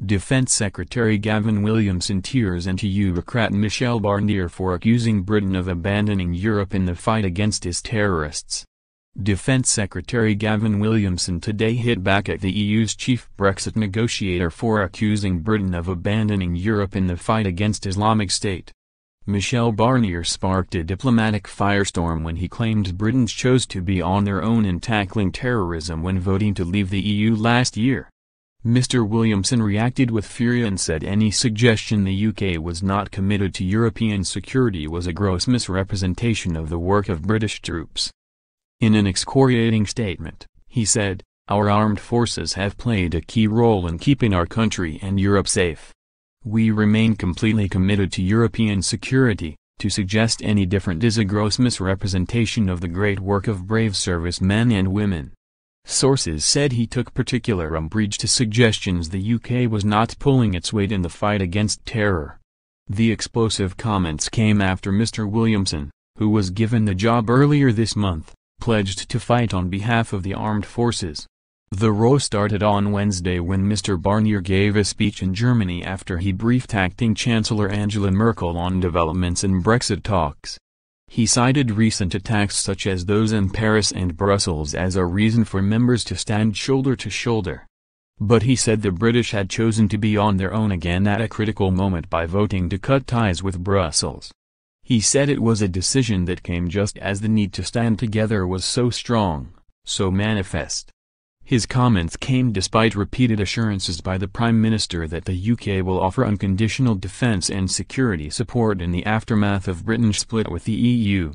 Defense Secretary Gavin Williamson tears into Eurocrat Michel Barnier for accusing Britain of abandoning Europe in the fight against its terrorists. Defense Secretary Gavin Williamson today hit back at the EU's chief Brexit negotiator for accusing Britain of abandoning Europe in the fight against Islamic State. Michel Barnier sparked a diplomatic firestorm when he claimed Britons chose to be on their own in tackling terrorism when voting to leave the EU last year. Mr. Williamson reacted with fury and said any suggestion the UK was not committed to European security was a gross misrepresentation of the work of British troops. In an excoriating statement, he said, "Our armed forces have played a key role in keeping our country and Europe safe. We remain completely committed to European security. To suggest any different is a gross misrepresentation of the great work of brave servicemen and women." Sources said he took particular umbrage to suggestions the UK was not pulling its weight in the fight against terror. The explosive comments came after Mr. Williamson, who was given the job earlier this month, pledged to fight on behalf of the armed forces. The row started on Wednesday when Mr. Barnier gave a speech in Germany after he briefed acting Chancellor Angela Merkel on developments in Brexit talks. He cited recent attacks such as those in Paris and Brussels as a reason for members to stand shoulder to shoulder. But he said the British had chosen to be on their own again at a critical moment by voting to cut ties with Brussels. He said it was a decision that came just as the need to stand together was so strong, so manifest. His comments came despite repeated assurances by the Prime Minister that the UK will offer unconditional defence and security support in the aftermath of Britain's split with the EU.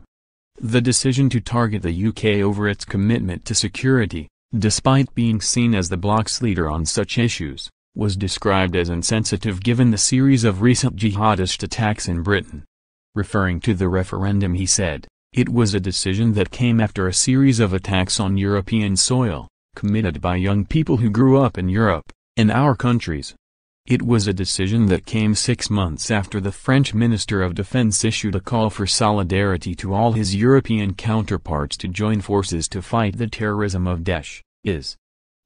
The decision to target the UK over its commitment to security, despite being seen as the bloc's leader on such issues, was described as insensitive given the series of recent jihadist attacks in Britain. Referring to the referendum, he said, "It was a decision that came after a series of attacks on European soil, committed by young people who grew up in Europe, in our countries. It was a decision that came 6 months after the French Minister of Defense issued a call for solidarity to all his European counterparts to join forces to fight the terrorism of Daesh.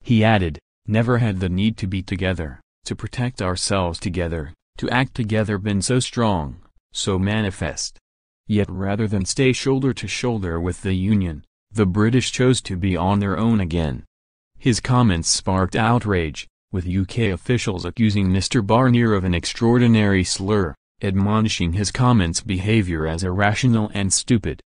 He added, "Never had the need to be together, to protect ourselves together, to act together been so strong, so manifest. Yet rather than stay shoulder to shoulder with the Union, the British chose to be on their own again." His comments sparked outrage, with UK officials accusing Mr. Barnier of an extraordinary slur, admonishing his comments' behaviour as irrational and stupid.